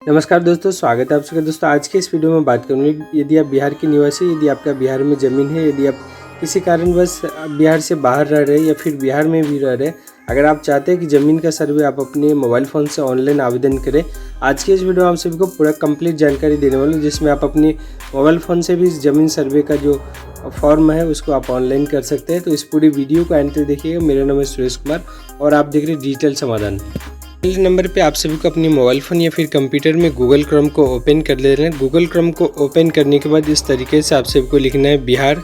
नमस्कार दोस्तों, स्वागत है आप सबका। दोस्तों आज के इस वीडियो में बात करूँगी, यदि आप बिहार के निवासी, यदि आपका बिहार में ज़मीन है, यदि आप किसी कारणवश बिहार से बाहर रह रहे हैं या फिर बिहार में भी रह रहे हैं, अगर आप चाहते हैं कि ज़मीन का सर्वे आप अपने मोबाइल फ़ोन से ऑनलाइन आवेदन करें, आज की इस वीडियो में आप सभी को पूरा कंप्लीट जानकारी देने वाला हूँ, जिसमें आप अपने मोबाइल फ़ोन से भी ज़मीन सर्वे का जो फॉर्म है उसको आप ऑनलाइन कर सकते हैं। तो इस पूरी वीडियो को एंड तक देखिएगा। मेरा नाम है सुरेश कुमार और आप देख रहे हैं डिजिटल समाधान। पहले नंबर पे आप सभी को अपनी मोबाइल फ़ोन या फिर कंप्यूटर में गूगल क्रोम को ओपन कर लेना है। गूगल क्रोम को ओपन करने के बाद इस तरीके से आप सभी को लिखना है बिहार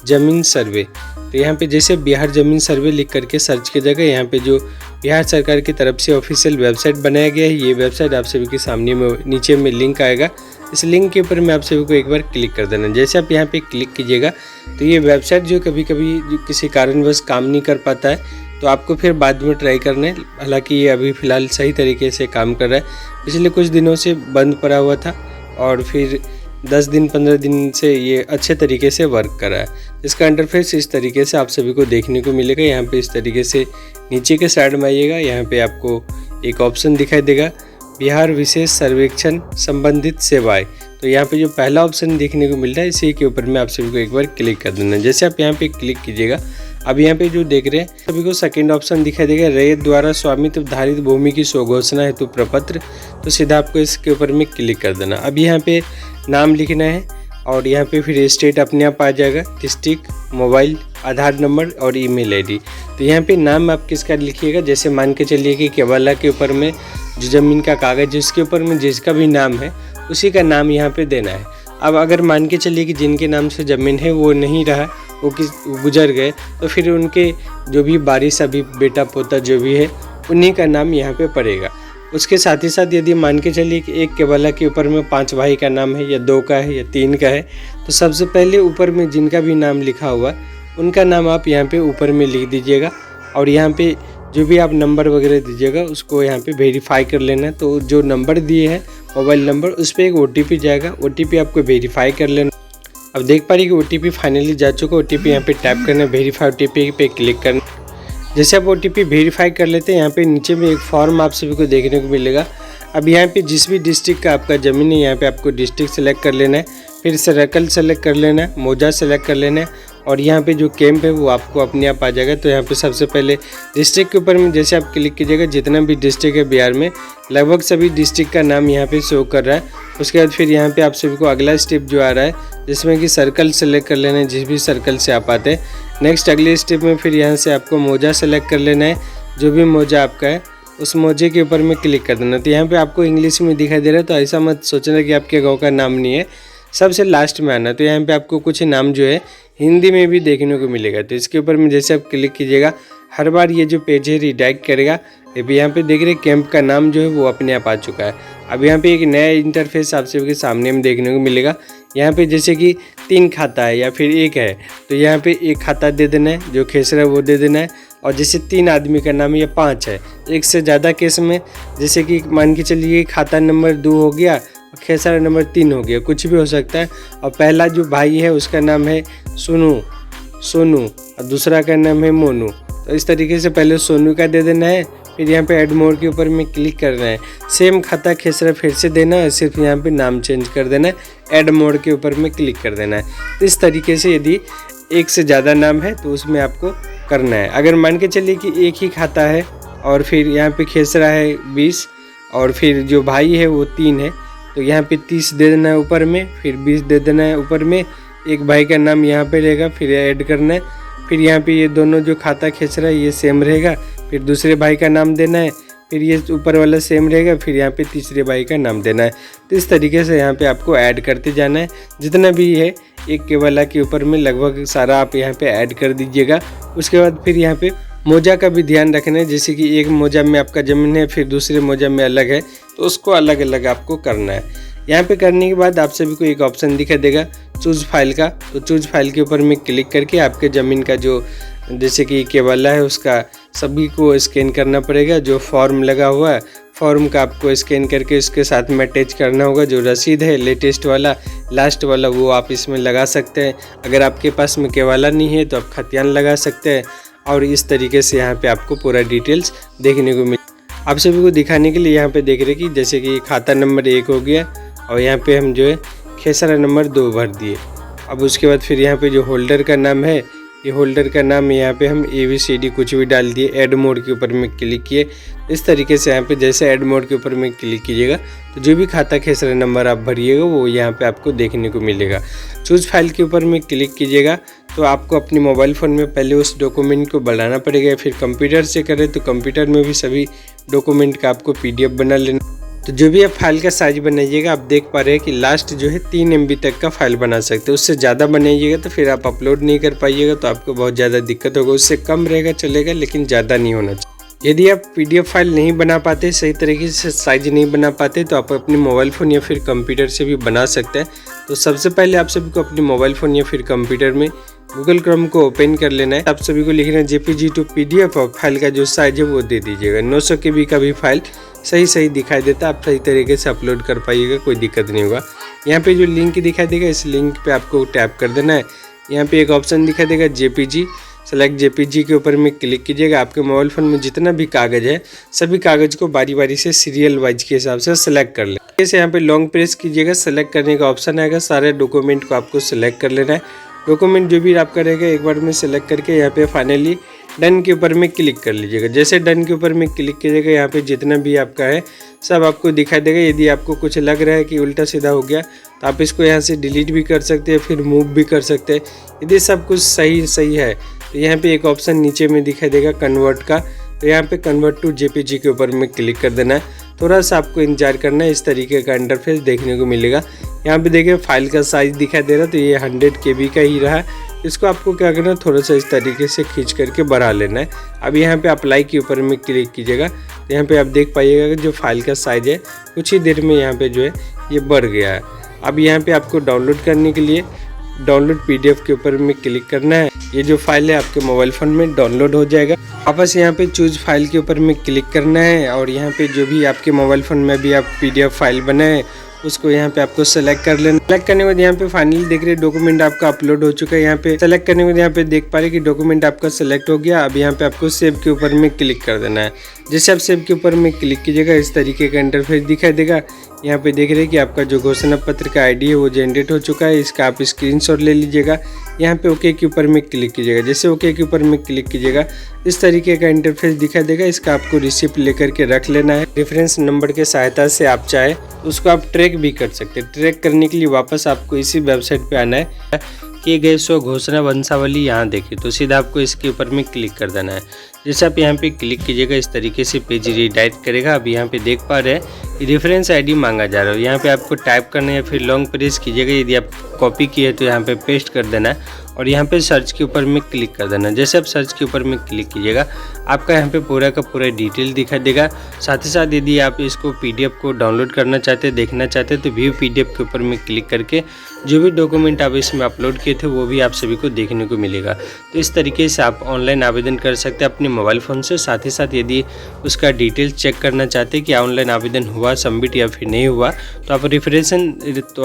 ज़मीन सर्वे। तो यहाँ पे जैसे बिहार ज़मीन सर्वे लिख करके सर्च की जगह यहाँ पे जो बिहार सरकार की तरफ से ऑफिशियल वेबसाइट बनाया गया है, ये वेबसाइट आप सभी के सामने में नीचे में लिंक आएगा। इस लिंक के ऊपर में आप सभी को एक बार क्लिक कर देना। जैसे आप यहाँ पे क्लिक कीजिएगा तो ये वेबसाइट जो कभी कभी किसी कारणवश काम नहीं कर पाता है, तो आपको फिर बाद में ट्राई करना है। हालांकि ये अभी फ़िलहाल सही तरीके से काम कर रहा है। पिछले कुछ दिनों से बंद पड़ा हुआ था और फिर 10 दिन 15 दिन से ये अच्छे तरीके से वर्क कर रहा है। इसका इंटरफेस इस तरीके से आप सभी को देखने को मिलेगा। यहाँ पे इस तरीके से नीचे के साइड में आइएगा, यहाँ पे आपको एक ऑप्शन दिखाई देगा, बिहार विशेष सर्वेक्षण संबंधित सेवाएं। तो यहाँ पे जो पहला ऑप्शन देखने को मिल रहा है, इसी के ऊपर में आप सभी को एक बार क्लिक कर देना। जैसे आप यहाँ पे क्लिक कीजिएगा, अब यहाँ पे जो देख रहे हैं सभी को सेकंड ऑप्शन दिखाई देगा, रैयत द्वारा स्वामित्व धारित भूमि की स्वघोषणा हेतु प्रपत्र। तो सीधा आपको इसके ऊपर में क्लिक कर देना। अब यहाँ पे नाम लिखना है और यहाँ पे फिर स्टेट अपने आप आ जाएगा, डिस्ट्रिक्ट, मोबाइल, आधार नंबर और ईमेल आईडी। तो यहाँ पे नाम आप किसका लिखिएगा, जैसे मान के चलिए कि केवला के ऊपर में जो ज़मीन का कागज़ जिसके ऊपर में जिसका भी नाम है उसी का नाम यहाँ पे देना है। अब अगर मान के चलिए कि जिनके नाम से ज़मीन है वो नहीं रहा, वो गुजर गए, तो फिर उनके जो भी वारिस अभी बेटा पोता जो भी है उन्हीं का नाम यहाँ पे पड़ेगा। उसके साथ ही साथ यदि मान के चलिए कि एक केवला के ऊपर में 5 भाई का नाम है या 2 का है या 3 का है, तो सबसे पहले ऊपर में जिनका भी नाम लिखा हुआ उनका नाम आप यहाँ पे ऊपर में लिख दीजिएगा और यहाँ पे जो भी आप नंबर वगैरह दीजिएगा उसको यहाँ पे वेरीफाई कर लेना है। तो जो नंबर दिए हैं मोबाइल नंबर, उस पर एक OTP जाएगा, OTP आपको वेरीफाई कर लेना। अब देख पा रही कि OTP फाइनली जा चुका। OTP यहाँ पे टैप करना, वेरीफाई OTP पे क्लिक करना। जैसे आप OTP वेरीफाई कर लेते हैं, यहाँ पे नीचे में एक फॉर्म आप सभी को देखने को मिलेगा। अब यहाँ पे जिस भी डिस्ट्रिक्ट का आपका ज़मीन है, यहाँ पे आपको डिस्ट्रिक्ट सेलेक्ट कर लेना है, फिर सर्कल सेलेक्ट कर लेना है, मौजा सेलेक्ट कर लेना है और यहाँ पे जो कैंप है वो आपको अपने आप आ जाएगा। तो यहाँ पे सबसे पहले डिस्ट्रिक्ट के ऊपर में जैसे आप क्लिक कीजिएगा, जितना भी डिस्ट्रिक्ट है बिहार में लगभग सभी डिस्ट्रिक्ट का नाम यहाँ पे शो कर रहा है। उसके बाद फिर यहाँ पे आप सभी को अगला स्टेप जो आ रहा है जिसमें कि सर्कल सेलेक्ट कर लेना है, जिस भी सर्कल से आप आते हैं। नेक्स्ट अगले स्टेप में फिर यहाँ से आपको मौजा सेलेक्ट कर लेना है, जो भी मौजा आपका है उस मौजे के ऊपर में क्लिक कर देना। तो यहाँ पे आपको इंग्लिश में दिखाई दे रहा है, तो ऐसा मत सोचना कि आपके गाँव का नाम नहीं है, सबसे लास्ट में आना। तो यहाँ पे आपको कुछ नाम जो है हिंदी में भी देखने को मिलेगा। तो इसके ऊपर में जैसे आप क्लिक कीजिएगा, हर बार ये जो पेज है रिडायरेक्ट करेगा। अभी यहाँ पे देख रहे हैं कैंप का नाम जो है वो अपने आप आ चुका है। अब यहाँ पे एक नया इंटरफेस आप सबके सामने में देखने को मिलेगा। यहाँ पे जैसे कि 3 खाता है या फिर 1 है, तो यहाँ पे 1 खाता दे देना है, जो खेसरा है वो दे देना है। और जैसे 3 आदमी का नाम या 5 है, एक से ज़्यादा केस में जैसे कि मान के चलिए खाता नंबर 2 हो गया, खेसरा नंबर 3 हो गया, कुछ भी हो सकता है। और पहला जो भाई है उसका नाम है सोनू और दूसरा का नाम है मोनू। तो इस तरीके से पहले सोनू का दे देना है, फिर यहाँ पे ऐड मोर के ऊपर में क्लिक करना है। सेम खाता खेसरा फिर से देना है, सिर्फ यहाँ पे नाम चेंज कर देना है, ऐड मोर के ऊपर में क्लिक कर देना है। तो इस तरीके से यदि एक से ज़्यादा नाम है तो उसमें आपको करना है। अगर मान के चलिए कि एक ही खाता है और फिर यहाँ पे खेसरा है 20 और फिर जो भाई है वो 3 है, तो यहाँ पे 30 दे देना है ऊपर में, फिर 20 दे देना है ऊपर में, एक भाई का नाम यहाँ पे रहेगा, फिर ऐड करना है। फिर यहाँ पे ये दोनों जो खाता खींच रहा है ये सेम रहेगा, फिर दूसरे भाई का नाम देना है, फिर ये ऊपर वाला सेम रहेगा, फिर यहाँ पे तीसरे भाई का नाम देना है। तो इस तरीके से यहाँ पे आपको ऐड करते जाना है, जितना भी है एक केवला के ऊपर में लगभग सारा आप यहाँ पे ऐड कर दीजिएगा। उसके बाद फिर यहाँ पे मौजा का भी ध्यान रखना है, जैसे कि एक मौजा में आपका ज़मीन है फिर दूसरे मौजा में अलग है, तो उसको अलग अलग आपको करना है। यहाँ पे करने के बाद आप सभी को एक ऑप्शन दिखाई देगा चूज़ फाइल का। तो चूज़ फाइल के ऊपर में क्लिक करके आपके ज़मीन का जो जैसे कि केवला है उसका सभी को स्कैन करना पड़ेगा। जो फॉर्म लगा हुआ है फॉर्म का आपको स्कैन करके उसके साथ में अटैच करना होगा। जो रसीद है लेटेस्ट वाला लास्ट वाला वो आप इसमें लगा सकते हैं। अगर आपके पास में केवला नहीं है तो आप खतियान लगा सकते हैं। और इस तरीके से यहाँ पे आपको पूरा डिटेल्स देखने को मिल आप सभी को दिखाने के लिए यहाँ पे देख रहे हैं कि जैसे कि खाता नंबर 1 हो गया और यहाँ पे हम जो है खेसरा नंबर 2 भर दिए। अब उसके बाद फिर यहाँ पे जो होल्डर का नाम है, ये होल्डर का नाम यहाँ पे हम ABCD कुछ भी डाल दिए। ऐड मोड के ऊपर में क्लिक किए। इस तरीके से यहाँ पे जैसे ऐड मोड के ऊपर में क्लिक कीजिएगा तो जो भी खाता खेसरा नंबर आप भरिएगा वो यहाँ पे आपको देखने को मिलेगा। चूज फाइल के ऊपर में क्लिक कीजिएगा तो आपको अपने मोबाइल फ़ोन में पहले उस डॉक्यूमेंट को बढ़ाना पड़ेगा। फिर कंप्यूटर से करें तो कंप्यूटर में भी सभी डॉक्यूमेंट का आपको PDF बना लेना। तो जो भी आप फाइल का साइज बनाइएगा, आप देख पा रहे हैं कि लास्ट जो है 3 MB तक का फाइल बना सकते हैं। उससे ज़्यादा बनाइएगा तो फिर आप अपलोड नहीं कर पाइएगा, तो आपको बहुत ज़्यादा दिक्कत होगा। उससे कम रहेगा चलेगा, लेकिन ज़्यादा नहीं होना चाहिए। यदि आप PDF फाइल नहीं बना पाते, सही तरीके से साइज नहीं बना पाते, तो आप अपने मोबाइल फ़ोन या फिर कंप्यूटर से भी बना सकते हैं। तो सबसे पहले आप सभी को अपने मोबाइल फ़ोन या फिर कंप्यूटर में गूगल क्रोम को ओपन कर लेना है। आप सभी को लिखना है JPG to PDF और फाइल का जो साइज है वो दे दीजिएगा। 900 KB का भी फाइल सही दिखाई देता है, आप सही तरीके से अपलोड कर पाइएगा, कोई दिक्कत नहीं होगा। यहाँ पे जो लिंक दिखाई देगा, इस लिंक पे आपको टैप कर देना है। यहाँ पे एक ऑप्शन दिखाई देगा JPG, सेलेक्ट JPG के ऊपर में क्लिक कीजिएगा। आपके मोबाइल फ़ोन में जितना भी कागज़ है, सभी कागज़ को बारी बारी से सीरियल वाइज के हिसाब से सेलेक्ट कर लें। जैसे यहाँ पे लॉन्ग प्रेस कीजिएगा, सेलेक्ट करने का ऑप्शन आएगा। सारे डॉक्यूमेंट को आपको सेलेक्ट कर लेना है। डॉक्यूमेंट जो भी आपका रहेगा एक बार में सेलेक्ट करके यहाँ पे फाइनली डन के ऊपर में क्लिक कर लीजिएगा। जैसे डन के ऊपर में क्लिक कीजिएगा, यहाँ पे जितना भी आपका है सब आपको दिखाई देगा। यदि आपको कुछ लग रहा है कि उल्टा सीधा हो गया तो आप इसको यहाँ से डिलीट भी कर सकते हैं, फिर मूव भी कर सकते हैं। यदि सब कुछ सही है तो यहाँ पे एक ऑप्शन नीचे में दिखाई देगा कन्वर्ट का, तो यहाँ पे कन्वर्ट टू JPG के ऊपर में क्लिक कर देना है। थोड़ा सा आपको इंतजार करना है, इस तरीके का इंटरफेस देखने को मिलेगा। यहाँ पे देखिए फाइल का साइज दिखाई दे रहा है, तो ये 100 KB का ही रहा। इसको आपको क्या करना है, थोड़ा सा इस तरीके से खींच करके बढ़ा लेना है। अब यहाँ पे अप्लाई के ऊपर में क्लिक कीजिएगा, तो यहाँ पे आप देख पाइएगा कि जो फाइल का साइज है कुछ ही देर में यहाँ पे जो है ये बढ़ गया है। अब यहाँ पे आपको डाउनलोड करने के लिए डाउनलोड PDF के ऊपर में क्लिक करना है। ये जो फाइल है आपके मोबाइल फ़ोन में डाउनलोड हो जाएगा। वापस यहाँ पे चूज फाइल के ऊपर में क्लिक करना है और यहाँ पे जो भी आपके मोबाइल फ़ोन में भी आप PDF फाइल बनाए उसको यहाँ पे आपको सेलेक्ट कर लेना। सेलेक्ट करने के बाद यहाँ पे फाइनली देख रहे डॉक्यूमेंट आपका अपलोड हो चुका है। यहाँ पे सेलेक्ट करने के बाद यहाँ पे देख पा रहे कि डॉक्यूमेंट आपका सेलेक्ट हो गया। अब यहाँ पे आपको सेव के ऊपर में क्लिक कर देना है। जैसे आप सेव के ऊपर में क्लिक कीजिएगा, इस तरीके का इंटरफेस दिखाई देगा। यहाँ पे देख रहे हैं कि आपका जो घोषणा पत्र का ID है वो जनरेट हो चुका है। इसका आप स्क्रीनशॉट ले लीजिएगा। यहाँ पे ओके के ऊपर में क्लिक कीजिएगा। जैसे ओके के ऊपर में क्लिक कीजिएगा, इस तरीके का इंटरफेस दिखाई देगा। इसका आपको रिसिप्ट लेकर के रख लेना है। रेफरेंस नंबर के सहायता से आप चाहे उसको आप ट्रैक भी कर सकते हैं। ट्रैक करने के लिए वापस आपको इसी वेबसाइट पे आना है। किए गए सो घोषणा वंशावली यहाँ देखिए, तो सीधा आपको इसके ऊपर में क्लिक कर देना है। जैसे आप यहाँ पे क्लिक कीजिएगा, इस तरीके से पेज रीडायरेक्ट करेगा। अब यहाँ पे देख पा रहे हैं रेफरेंस ID मांगा जा रहा है। यहाँ पे आपको टाइप करना है या फिर लॉन्ग प्रेस कीजिएगा। यदि आप कॉपी किए तो यहाँ पे पेस्ट कर देना है और यहाँ पे सर्च के ऊपर में क्लिक कर देना। जैसे आप सर्च के ऊपर में क्लिक कीजिएगा, आपका यहाँ पे पूरा का पूरा डिटेल दिखाई देगा। साथ ही साथ यदि आप इसको PDF को डाउनलोड करना चाहते हैं, देखना चाहते हैं, तो व्यू PDF के ऊपर में क्लिक करके जो भी डॉक्यूमेंट आप इसमें अपलोड किए थे वो भी आप सभी को देखने को मिलेगा। तो इस तरीके से आप ऑनलाइन आवेदन कर सकते हैं अपने मोबाइल फ़ोन से। साथ ही साथ यदि उसका डिटेल चेक करना चाहते हैं कि ऑनलाइन आवेदन हुआ सबमिट या फिर नहीं हुआ, तो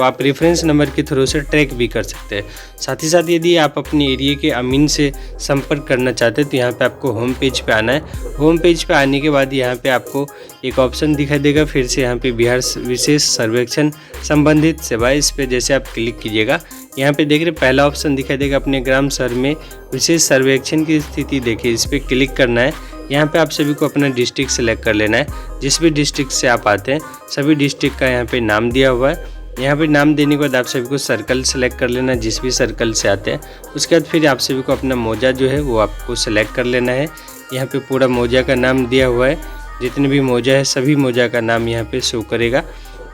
आप रेफरेंस नंबर के थ्रू से ट्रैक भी कर सकते हैं। साथ ही साथ यदि आप अपने एरिया के अमीन से संपर्क करना चाहते हैं तो यहाँ पे आपको होम पेज पे आना है। होम पेज पे आने के बाद यहाँ पे आपको एक ऑप्शन दिखाई देगा, फिर से यहाँ पे बिहार विशेष सर्वेक्षण संबंधित सेवाएं, इस पे जैसे आप क्लिक कीजिएगा, यहाँ पे देख रहे पहला ऑप्शन दिखाई देगा अपने ग्राम शहर में विशेष सर्वेक्षण की स्थिति देखिए, इस पर क्लिक करना है। यहाँ पे आप सभी को अपना डिस्ट्रिक्ट सेलेक्ट कर लेना है। जिस भी डिस्ट्रिक्ट से आप आते हैं सभी डिस्ट्रिक्ट का यहाँ पे नाम दिया हुआ है। यहाँ पे नाम देने के बाद आप सभी को सर्कल सेलेक्ट कर लेना है, जिस भी सर्कल से आते हैं। उसके बाद फिर आप सभी को अपना मौजा जो है वो आपको सेलेक्ट कर लेना है। यहाँ पे पूरा मौजा का नाम दिया हुआ है, जितने भी मौजा है सभी मौजा का नाम यहाँ पे शो करेगा।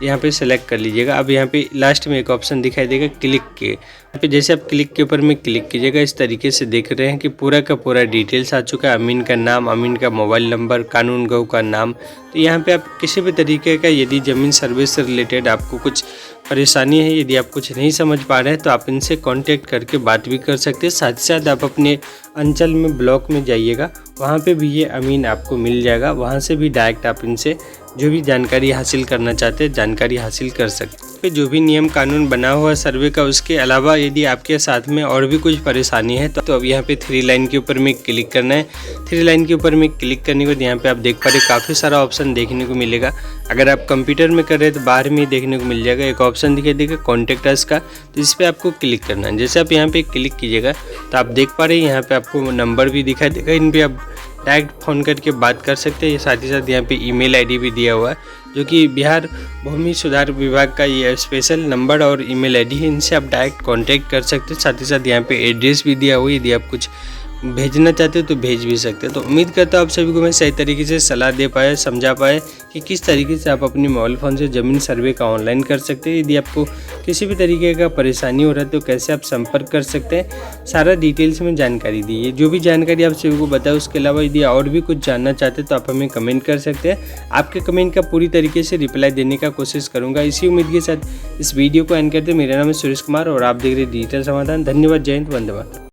यहाँ पे सेलेक्ट कर लीजिएगा। अब यहाँ पे लास्ट में एक ऑप्शन दिखाई देगा क्लिक के, यहाँ पे जैसे आप क्लिक के ऊपर में क्लिक कीजिएगा, इस तरीके से देख रहे हैं कि पूरा का पूरा डिटेल्स आ चुका है। अमीन का नाम, अमीन का मोबाइल नंबर, कानून गौ का नाम। तो यहाँ पे आप किसी भी तरीके का यदि ज़मीन सर्वे से रिलेटेड आपको कुछ परेशानी है, यदि आप कुछ नहीं समझ पा रहे हैं तो आप इनसे कांटेक्ट करके बात भी कर सकते हैं। साथ ही साथ आप अपने अंचल में ब्लॉक में जाइएगा, वहाँ पे भी ये अमीन आपको मिल जाएगा, वहाँ से भी डायरेक्ट आप इनसे जो भी जानकारी हासिल करना चाहते हैं जानकारी हासिल कर सकते हैं। पे जो भी नियम कानून बना हुआ सर्वे का, उसके अलावा यदि आपके साथ में और भी कुछ परेशानी है तो अब यहाँ पे 3 लाइन के ऊपर में क्लिक करना है। 3 लाइन के ऊपर में क्लिक करने के बाद यहाँ पे आप देख पा रहे काफ़ी सारा ऑप्शन देखने को मिलेगा। अगर आप कंप्यूटर में कर रहे हैं तो बाहर में देखने को मिल जाएगा, एक ऑप्शन दिखाई देगा कॉन्टैक्ट अस का, तो इस पर आपको क्लिक करना है। जैसे आप यहाँ पे क्लिक कीजिएगा तो आप देख पा रहे हैं यहाँ पे आपको नंबर भी दिखाई देगा, इन पर आप डायरेक्ट फ़ोन करके बात कर सकते हैं। साथ ही साथ यहाँ पे ईमेल आईडी भी दिया हुआ है, जो कि बिहार भूमि सुधार विभाग का ये स्पेशल नंबर और ईमेल आईडी है, इनसे आप डायरेक्ट कांटेक्ट कर सकते हैं। साथ ही साथ यहाँ पे एड्रेस भी दिया हुआ है, यदि आप कुछ भेजना चाहते हो तो भेज भी सकते हैं। तो उम्मीद करता हूँ आप सभी को मैं सही तरीके से सलाह दे पाया, समझा पाए कि किस तरीके से आप अपने मोबाइल फ़ोन से ज़मीन सर्वे का ऑनलाइन कर सकते हैं। यदि आपको किसी भी तरीके का परेशानी हो रहा है तो कैसे आप संपर्क कर सकते हैं, सारा डिटेल्स में जानकारी दी है। जो भी जानकारी आप सभी को बताया, उसके अलावा यदि और भी कुछ जानना चाहते हैं तो आप हमें कमेंट कर सकते हैं। आपके कमेंट का पूरी तरीके से रिप्लाई देने का कोशिश करूँगा। इसी उम्मीद के साथ इस वीडियो को एंड करते। मेरा नाम है सुरेश कुमार और आप देख रहे हैं डिजिटल समाधान। धन्यवाद, जय हिंद, वंदे मातरम।